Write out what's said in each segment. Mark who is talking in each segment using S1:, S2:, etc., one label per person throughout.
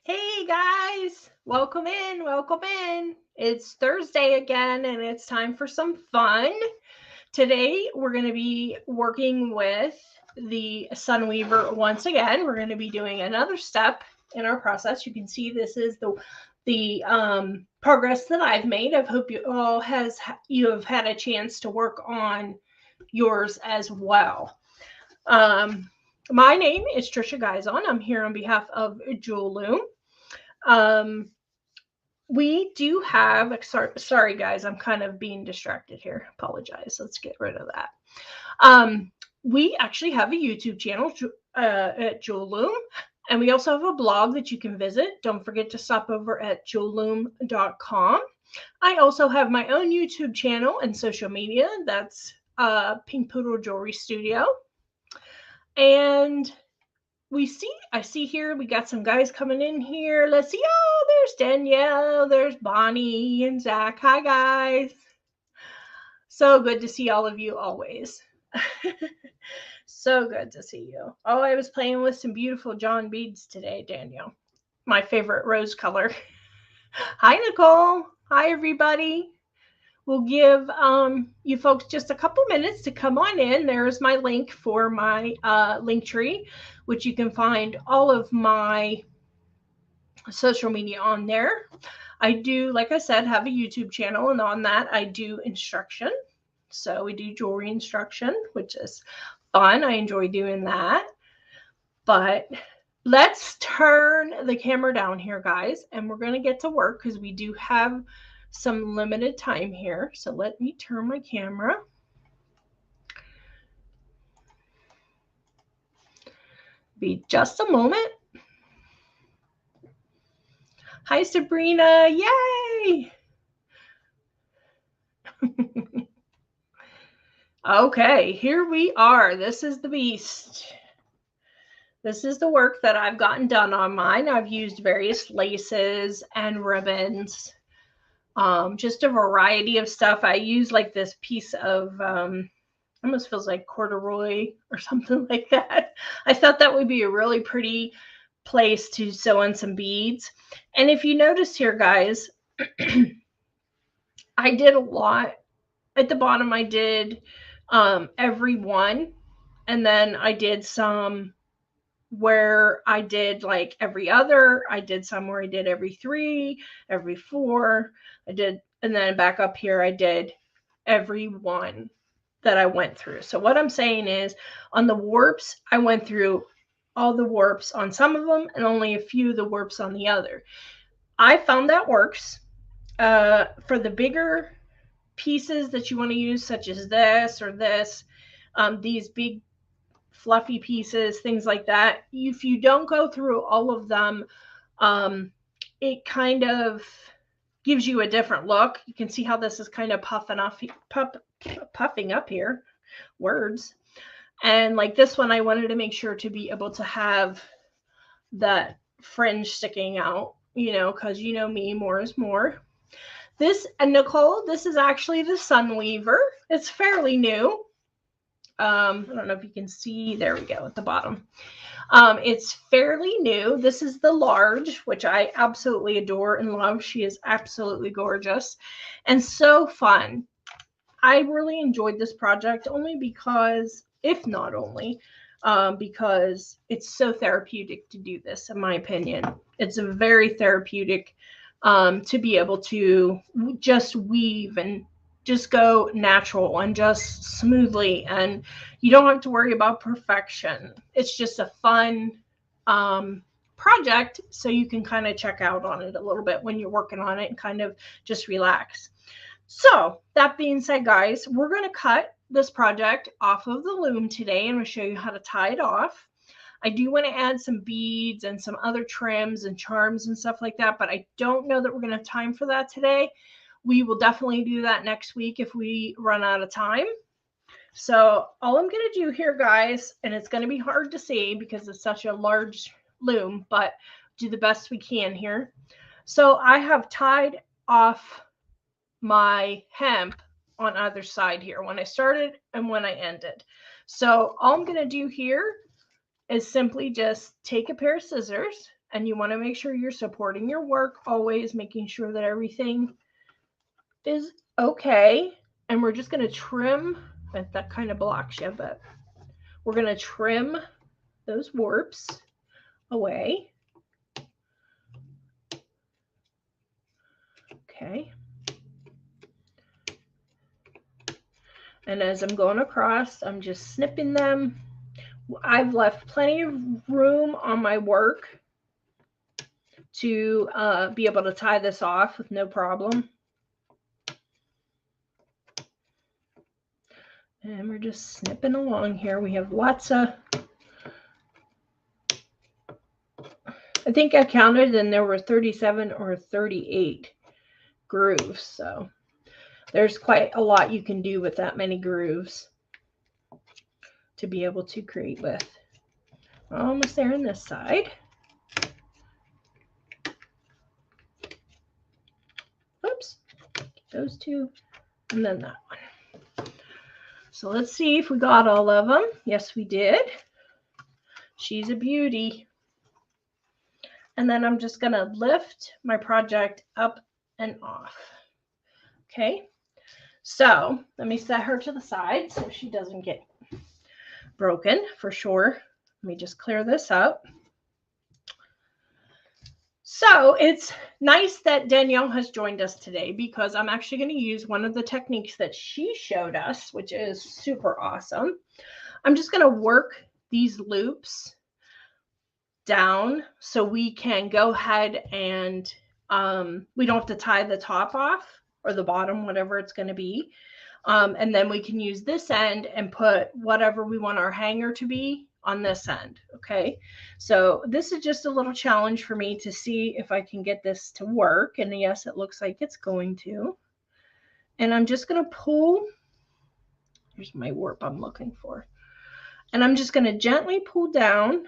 S1: Hey guys, welcome in, welcome in. It's Thursday again and it's time for some fun. Today we're going to be working with the Sunweaver once again. We're going to be doing another step in our process. You can see this is the progress that I've made. I hope you have had a chance to work on yours as well. Um, my name is Tricia Giazzon. I'm here on behalf of Loom. Um, we do have, sorry guys, I'm kind of being distracted here. Apologize. Let's get rid of that. We actually have a YouTube channel at Loom, and we also have a blog that you can visit. Don't forget to stop over at jewelloom.com. I also have my own YouTube channel and social media. That's Pink Poodle Jewelry Studio. And I see here, we got some guys coming in here. Let's see. Oh, there's Danielle, there's Bonnie and Zach. Hi, guys. So good to see all of you always. So good to see you. Oh, I was playing with some beautiful John beads today, Danielle. My favorite rose color. Hi, Nicole. Hi, everybody. We'll give you folks just a couple minutes to come on in. There's my link for my link tree, which you can find all of my social media on there. I do, like I said, have a YouTube channel, and on that I do instruction. So we do jewelry instruction, which is fun. I enjoy doing that. But let's turn the camera down here, guys, and we're going to get to work because we do have some limited time here. So let me turn my camera. Be just a moment. Hi, Sabrina. Yay! Okay, here we are. This is the beast. This is the work that I've gotten done on mine. I've used various laces and ribbons, just a variety of stuff. I use like this piece of, almost feels like corduroy or something like that. I thought that would be a really pretty place to sew in some beads. And if you notice here, guys, I did a lot. At the bottom, I did every one, and then I did some where I did like every other. I did some where I did every 3, every 4. I did, and then back up here, I did every one that I went through. So what I'm saying is on the warps, I went through all the warps on some of them and only a few of the warps on the other. I found that works. For the bigger pieces that you want to use, such as this or this, these big fluffy pieces, things like that, if you don't go through all of them, it kind of gives you a different look. You can see how this is kind of puffing up here, words. And like this one, I wanted to make sure to be able to have that fringe sticking out, because you know me, more is more. This, and Nicole, this is actually the Sunweaver. It's fairly new. I don't know if you can see, there we go at the bottom. It's fairly new. This is the large, which I absolutely adore and love. She is absolutely gorgeous and so fun. I really enjoyed this project only because, if not only, because it's so therapeutic to do this, in my opinion. It's a very therapeutic to be able to just weave and just go natural and just smoothly, and you don't have to worry about perfection. It's just a fun project, so you can kind of check out on it a little bit when you're working on it and kind of just relax. So that being said, guys, we're going to cut this project off of the loom today, and we'll show you how to tie it off. I do want to add some beads and some other trims and charms and stuff like that, but I don't know that we're going to have time for that today. We will definitely do that next week if we run out of time. So all I'm going to do here, guys, and it's going to be hard to see because it's such a large loom, but do the best we can here. So I have tied off my hemp on either side here, when I started and when I ended. So all I'm going to do here is simply just take a pair of scissors, and you want to make sure you're supporting your work, always making sure that everything is okay. And we're just going to trim, but that kind of blocks you, but we're going to trim those warps away. Okay. And as I'm going across, I'm just snipping them. I've left plenty of room on my work to be able to tie this off with no problem. And we're just snipping along here. We have lots of, I think I counted and there were 37 or 38 grooves. So there's quite a lot you can do with that many grooves to be able to create with. Almost there on this side. Oops, those two, and then that one. So let's see if we got all of them. Yes, we did. She's a beauty. And then I'm just going to lift my project up and off. Okay, so let me set her to the side so she doesn't get broken for sure. Let me just clear this up. So it's nice that Danielle has joined us today because I'm actually going to use one of the techniques that she showed us, which is super awesome. I'm just going to work these loops down so we can go ahead and we don't have to tie the top off or the bottom, whatever it's going to be. And then we can use this end and put whatever we want our hanger to be on this end. Okay, so this is just a little challenge for me to see if I can get this to work. And yes, it looks like it's going to. And I'm just going to pull. Here's my warp I'm looking for. And I'm just going to gently pull down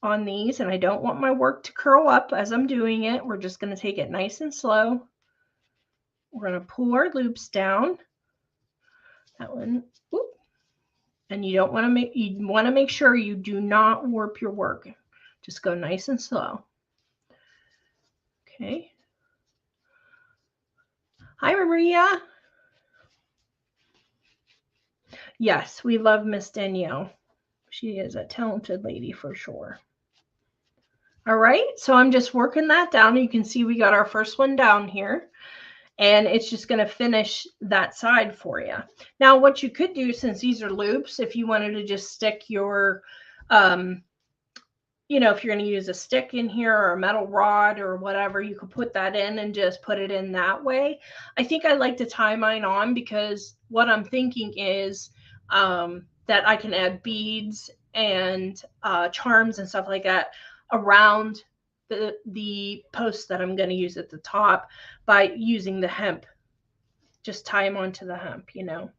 S1: on these. And I don't want my work to curl up as I'm doing it. We're just going to take it nice and slow. We're going to pull our loops down. That one. Whoop. And you don't want to make sure you do not warp your work. Just go nice and slow. Okay. Hi, Maria. Yes, we love Miss Danielle. She is a talented lady for sure. All right, so I'm just working that down. You can see we got our first one down here. And it's just going to finish that side for you. Now, what you could do, since these are loops, if you wanted to just stick your, you know, if you're going to use a stick in here or a metal rod or whatever, you could put that in and just put it in that way. I think I like to tie mine on because what I'm thinking is that I can add beads and charms and stuff like that around the post that I'm going to use at the top by using the hemp. Just tie them onto the hemp, you know.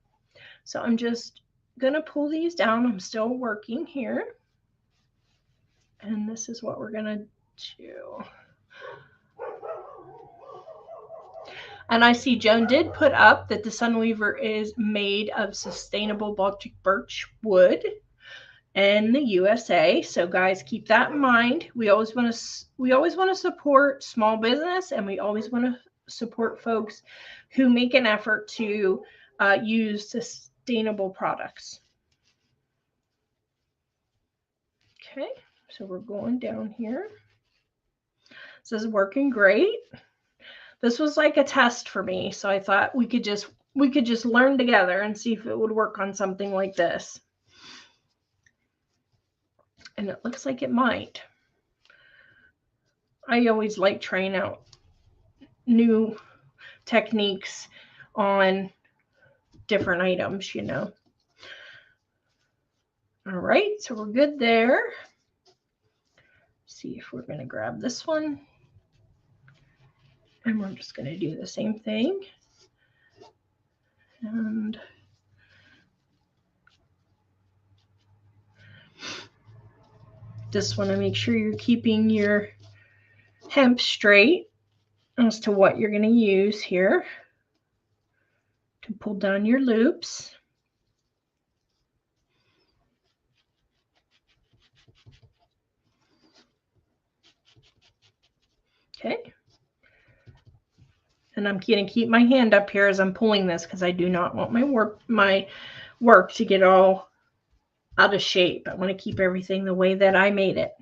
S1: So I'm just going to pull these down. I'm still working here. And this is what we're going to do. And I see Joan did put up that the Sunweaver is made of sustainable Baltic birch wood in the USA. So guys, keep that in mind. We always want to support small business, and we always want to support folks who make an effort to use sustainable products. Okay, so we're going down here. This is working great. This was like a test for me, so I thought we could just learn together and see if it would work on something like this. And it looks like it might. I always like trying out new techniques on different items, you know. All right, so we're good there. See if we're going to grab this one. And we're just going to do the same thing. And just want to make sure you're keeping your hemp straight as to what you're going to use here to pull down your loops. Okay. And I'm going to keep my hand up here as I'm pulling this because I do not want my work to get all out of shape. I want to keep everything the way that I made it.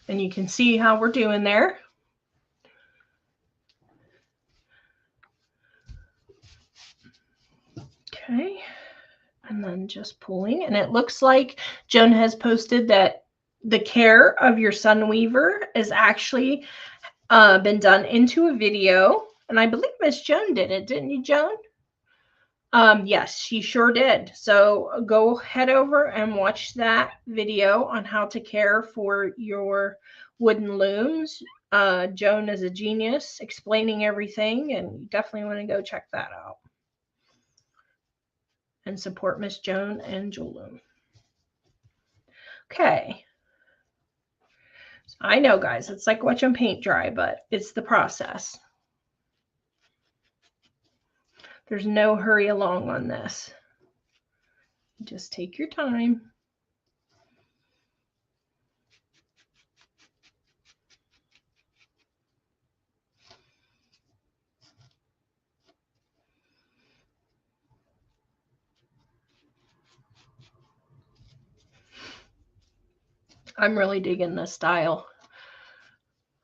S1: And you can see how we're doing there. Okay. And then just pulling. And it looks like Joan has posted that the care of your Sunweaver is actually been done into a video. And I believe Miss Joan did it, didn't you, Joan? Yes, she sure did. So go head over and watch that video on how to care for your wooden looms. Joan is a genius explaining everything, and you definitely want to go check that out and support Miss Joan and Jewel Loom. Okay. So I know, guys, it's like watching paint dry, but it's the process. There's no hurry along on this. Just take your time. I'm really digging this style.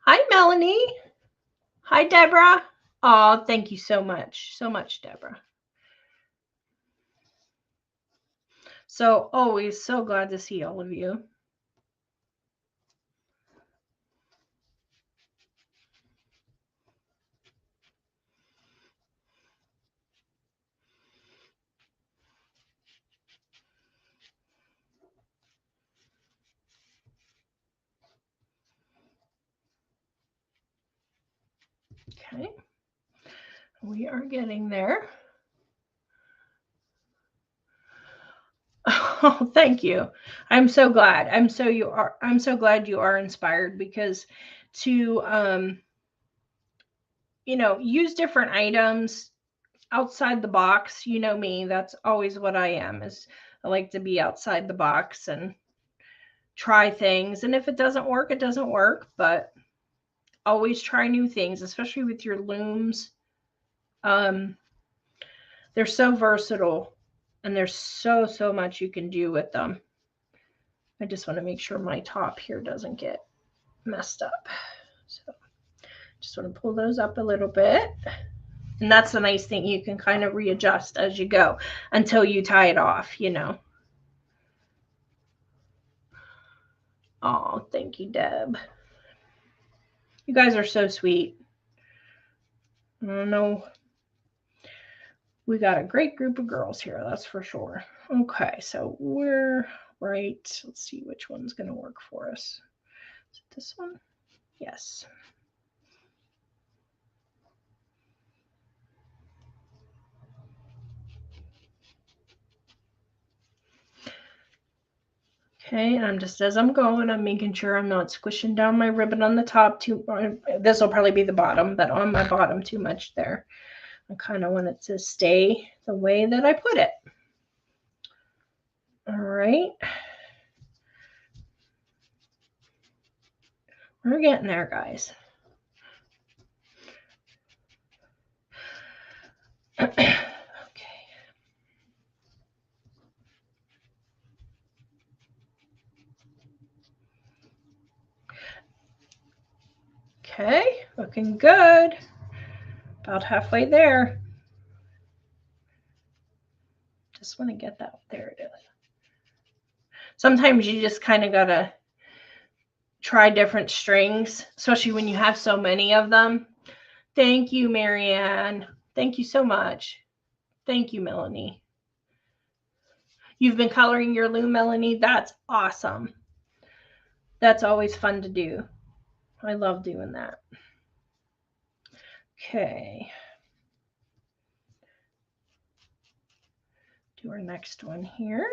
S1: Hi, Melanie. Hi, Deborah. Oh, thank you so much. So much, Deborah. So always so glad to see all of you. Okay. We are getting there. Oh, thank you. I'm so glad. I'm so glad you are inspired, because to use different items outside the box. You know me, that's always what I am, is I like to be outside the box and try things. And if it doesn't work, it doesn't work, but always try new things, especially with your looms. They're so versatile, and there's so much you can do with them. I just want to make sure my top here doesn't get messed up. So just want to pull those up a little bit. And that's the nice thing. You can kind of readjust as you go until you tie it off, Oh, thank you, Deb. You guys are so sweet. I don't know. We got a great group of girls here, that's for sure. Okay, so we're right. Let's see which one's going to work for us. Is it this one? Yes. Okay, and I'm just, as I'm going, I'm making sure I'm not squishing down my ribbon on the top too. This will probably be the bottom, but on my bottom too much there. I kind of want it to stay the way that I put it. All right. We're getting there, guys. Okay. Okay, looking good. About halfway there. Just want to get that. There it is. Sometimes you just kind of got to try different strings, especially when you have so many of them. Thank you, Marianne. Thank you so much. Thank you, Melanie. You've been coloring your loom, Melanie? That's awesome. That's always fun to do. I love doing that. Okay. Do our next one here.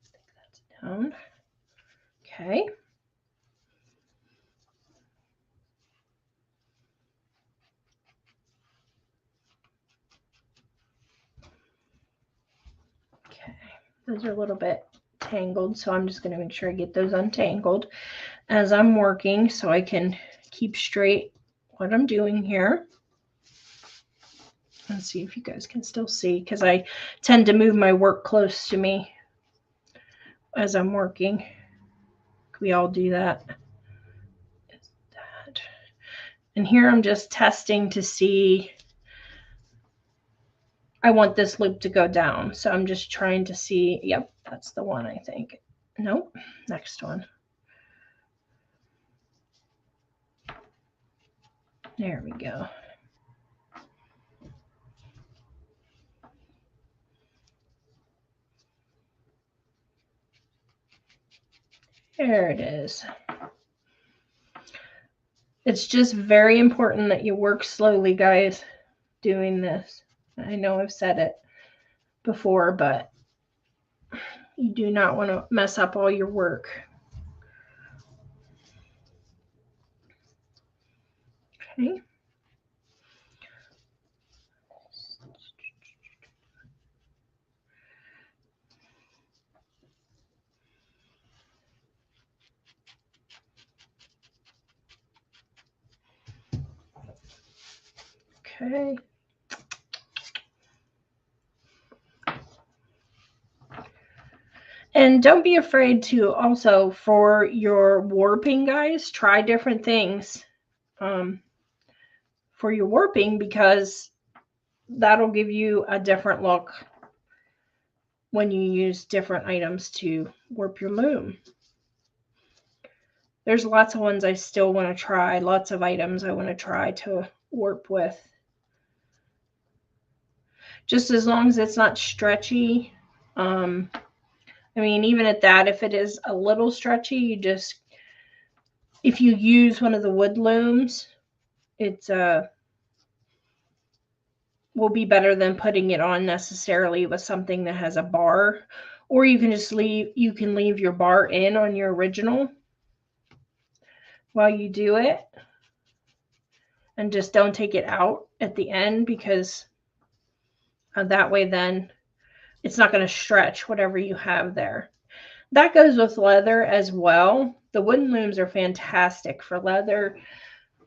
S1: Take that down. Okay. Those are a little bit tangled, so I'm just going to make sure I get those untangled as I'm working so I can keep straight what I'm doing here. Let's see if you guys can still see, because I tend to move my work close to me as I'm working. We all do that. And here I'm just testing to see. I want this loop to go down, so I'm just trying to see. Yep, that's the one, I think. Nope, next one. There we go. There it is. It's just very important that you work slowly, guys, doing this. I know I've said it before, but you do not want to mess up all your work. Okay. Okay. And don't be afraid to also, for your warping, guys, try different things for your warping, because that'll give you a different look when you use different items to warp your loom. There's lots of ones I still want to try, lots of items I want to try to warp with. Just as long as it's not stretchy. I mean, even at that, if it is a little stretchy, you just, if you use one of the wood looms, it's will be better than putting it on necessarily with something that has a bar. Or you can just leave your bar in on your original while you do it, and just don't take it out at the end, because that way then it's not going to stretch whatever you have there. That goes with leather as well. The wooden looms are fantastic for leather.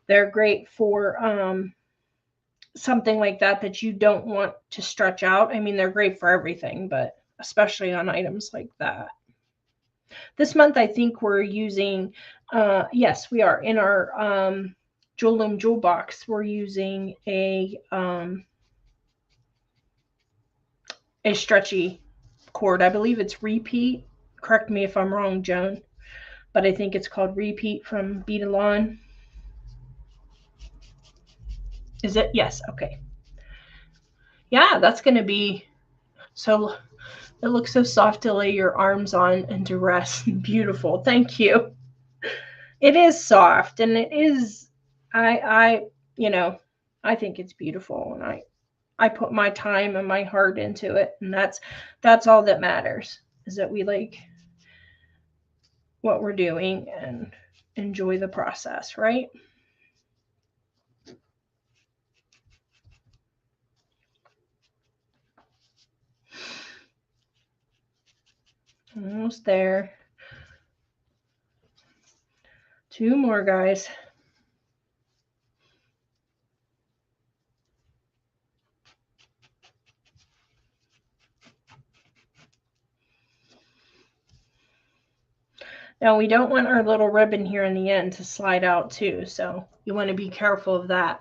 S1: They're great for something like that you don't want to stretch out. I mean, they're great for everything, but especially on items like that. This month, I think we're using, yes, we are. In our Jewel Loom Jewel Box, we're using a stretchy cord. I believe it's Repeat. Correct me if I'm wrong, Joan, but I think it's called Repeat from Beadalon. Is it? Yes. Okay. Yeah, that's going to be so. It looks so soft to lay your arms on and to rest. Beautiful. Thank you. It is soft, and it is. I think it's beautiful, and I put my time and my heart into it, and that's all that matters, is that we like what we're doing and enjoy the process, right? Almost there. 2 more, guys. Now, we don't want our little ribbon here in the end to slide out too, so you want to be careful of that.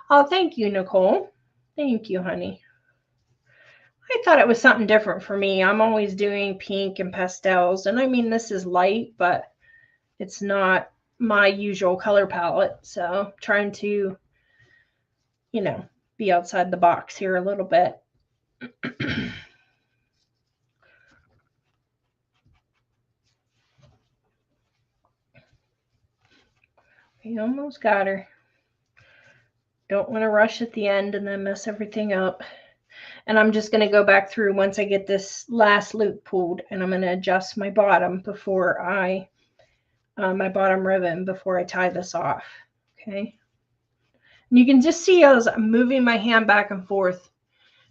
S1: Oh, thank you, Nicole. Thank you, honey. I thought it was something different for me. I'm always doing pink and pastels, and I mean, this is light, but it's not my usual color palette, so trying to, be outside the box here a little bit. We almost got her. Don't want to rush at the end and then mess everything up. And I'm just going to go back through once I get this last loop pulled, and I'm going to adjust my bottom before my bottom ribbon before I tie this off. Okay. And you can just see as I'm moving my hand back and forth,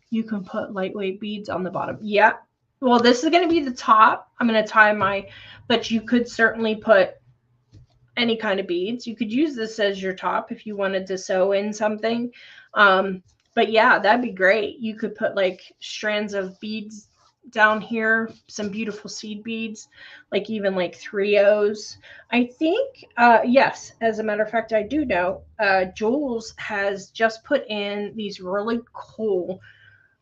S1: you can put lightweight beads on the bottom. Yeah. Well, this is going to be the top. I'm going to tie my, but you could certainly put any kind of beads. You could use this as your top if you wanted to sew in something. But yeah, that'd be great. You could put like strands of beads down here, some beautiful seed beads, like even like 3 O's. I think, yes, as a matter of fact, I do know, Jules has just put in these really cool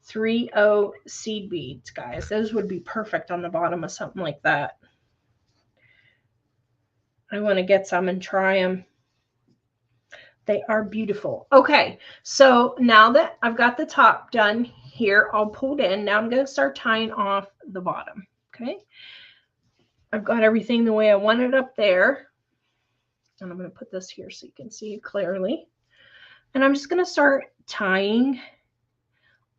S1: 3O seed beads, guys. Those would be perfect on the bottom of something like that. I want to get some and try them. They are beautiful. Okay, so now that I've got the top done here, all pulled in, now I'm going to start tying off the bottom. Okay, I've got everything the way I want it up there. And I'm going to put this here so you can see it clearly. And I'm just going to start tying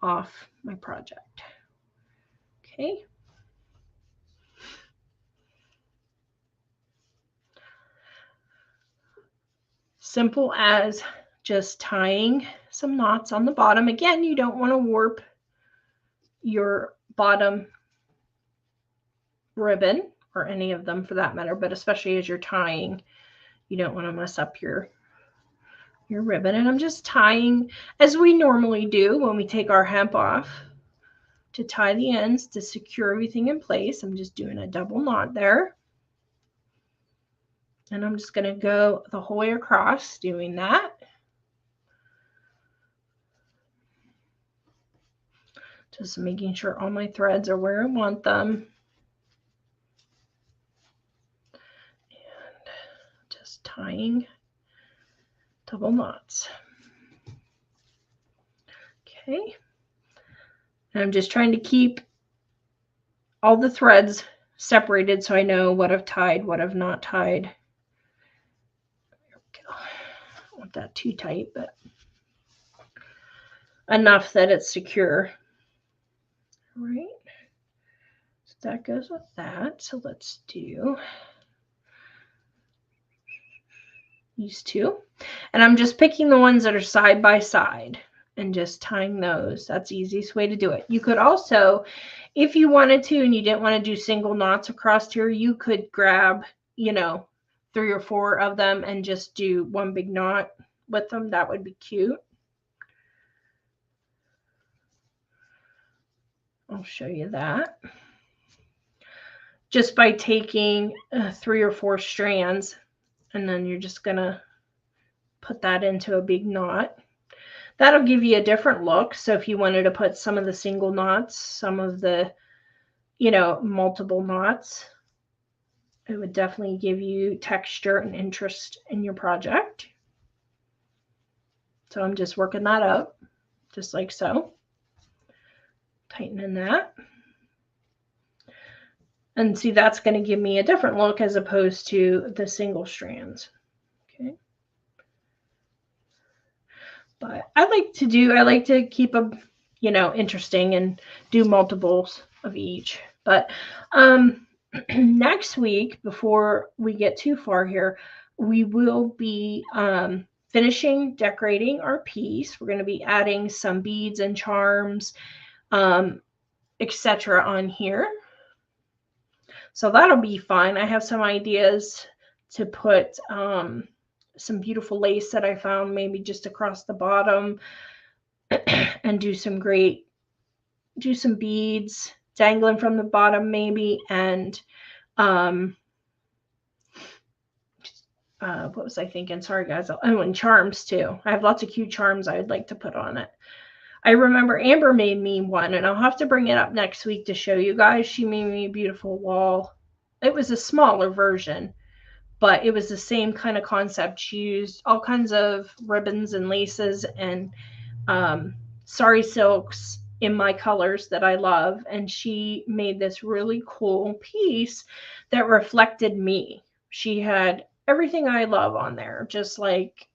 S1: off my project. Okay. Simple as just tying some knots on the bottom. Again, you don't want to warp your bottom ribbon, or any of them for that matter, but especially as you're tying, you don't want to mess up your ribbon. And I'm just tying as we normally do when we take our hemp off, to tie the ends to secure everything in place. I'm just doing a double knot there. And I'm just going to go the whole way across doing that. Just making sure all my threads are where I want them. And just tying double knots. Okay. And I'm just trying to keep all the threads separated so I know what I've tied, what I've not tied. There we go. I don't want that too tight, but enough that it's secure. All right. So that goes with that. So let's do these two. And I'm just picking the ones that are side by side and just tying those. That's the easiest way to do it. You could also, if you wanted to and you didn't want to do single knots across here, you could grab, 3 or 4 of them and just do one big knot with them. That would be cute. I'll show you that. Just by taking 3 or 4 strands, and then you're just going to put that into a big knot. That'll give you a different look. So if you wanted to put some of the single knots, some of the, multiple knots, it would definitely give you texture and interest in your project. So I'm just working that up, just like so. Tightening that. And see, that's going to give me a different look as opposed to the single strands. Okay. But I like to keep them, interesting and do multiples of each. But next week, before we get too far here, we will be finishing decorating our piece. We're going to be adding some beads and charms, etc. on here. So that'll be fun. I have some ideas to put some beautiful lace that I found maybe just across the bottom and do some beads dangling from the bottom maybe, and what was I thinking? Sorry guys. Oh, and charms too. I have lots of cute charms I would like to put on it. I remember Amber made me one, and I'll have to bring it up next week to show you guys. She made me a beautiful wall. It was a smaller version, but it was the same kind of concept. She used all kinds of ribbons and laces and sari silks in my colors that I love, and she made this really cool piece that reflected me. She had everything I love on there, just like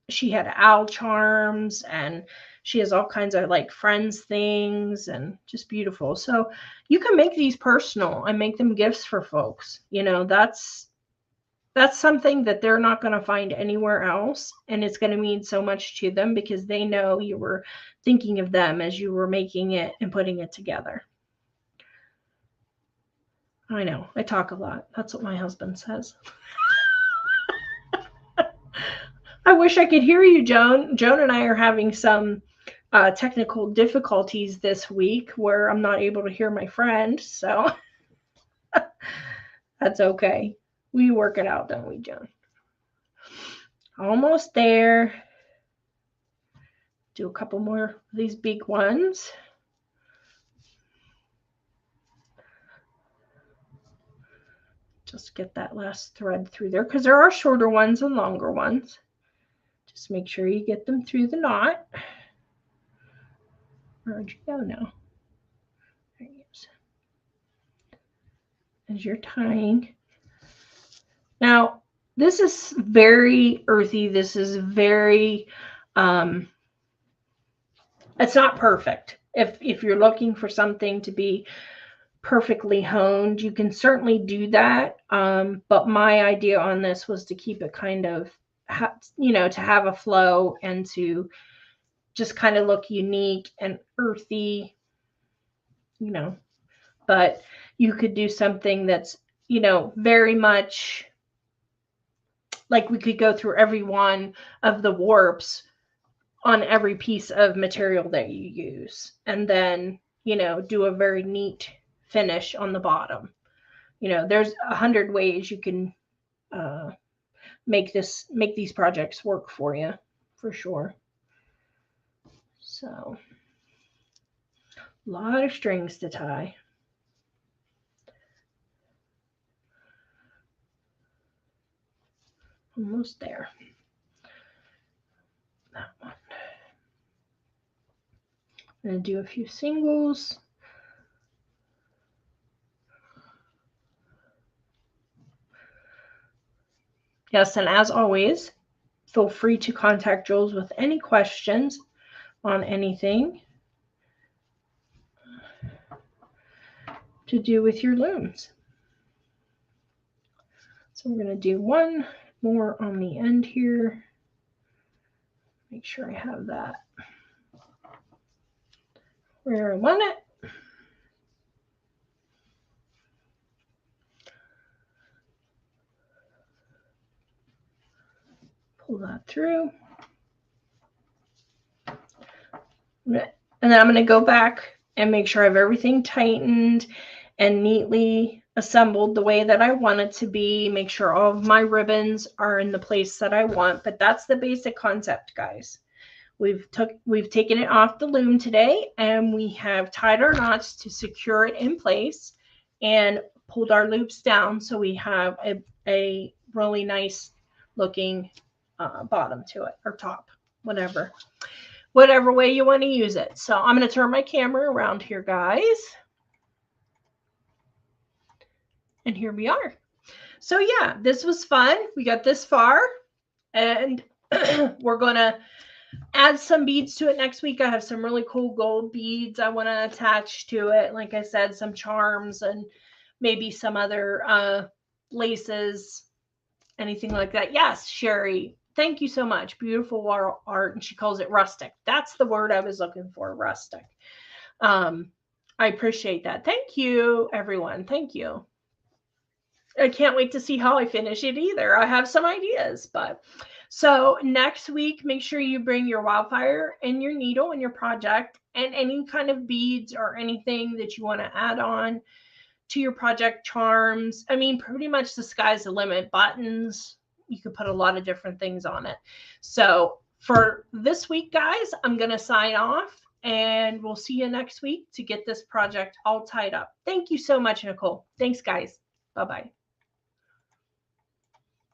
S1: she had owl charms, and she has all kinds of like friends things, and just beautiful. So you can make these personal and make them gifts for folks. That's something that they're not going to find anywhere else, and it's going to mean so much to them because they know you were thinking of them as you were making it and putting it together. I know. I talk a lot. That's what my husband says. I wish I could hear you, Joan. Joan and I are having some technical difficulties this week where I'm not able to hear my friend. So that's okay. We work it out, don't we, Joan? Almost there. Do a couple more of these big ones. Just get that last thread through there because there are shorter ones and longer ones. Just make sure you get them through the knot. Where'd you go now? There he is. As you're tying. Now, this is very earthy. This is very, it's not perfect. If you're looking for something to be perfectly honed, you can certainly do that. But my idea on this was to keep it kind of, to have a flow and to just kind of look unique and earthy, but you could do something that's, very much like we could go through every one of the warps on every piece of material that you use and then, do a very neat finish on the bottom. There's 100 ways you can make these projects work for you, for sure. So, a lot of strings to tie. Almost there. That one. I'm going to do a few singles. Yes, and as always, feel free to contact Jules with any questions on anything to do with your looms. So we're going to do one more on the end here. Make sure I have that where I want it. Pull that through. And then I'm going to go back and make sure I have everything tightened and neatly assembled the way that I want it to be. Make sure all of my ribbons are in the place that I want. But that's the basic concept, guys. We've taken it off the loom today, and we have tied our knots to secure it in place and pulled our loops down so we have a really nice looking bottom to it, or top, whatever way you want to use it. So I'm going to turn my camera around here, guys. And here we are. So yeah, this was fun. We got this far, and we're going to add some beads to it next week. I have some really cool gold beads I want to attach to it. Like I said, some charms and maybe some other laces, anything like that. Yes, Sherry, thank you so much. Beautiful art. And she calls it rustic. That's the word I was looking for, rustic. I appreciate that. Thank you, everyone. Thank you. I can't wait to see how I finish it either. I have some ideas, but so next week, make sure you bring your wildfire and your needle and your project and any kind of beads or anything that you want to add on to your project. Charms. I mean, pretty much the sky's the limit. Buttons. You could put a lot of different things on it. So for this week, guys, I'm going to sign off, and we'll see you next week to get this project all tied up. Thank you so much, Nicole. Thanks, guys. Bye-bye.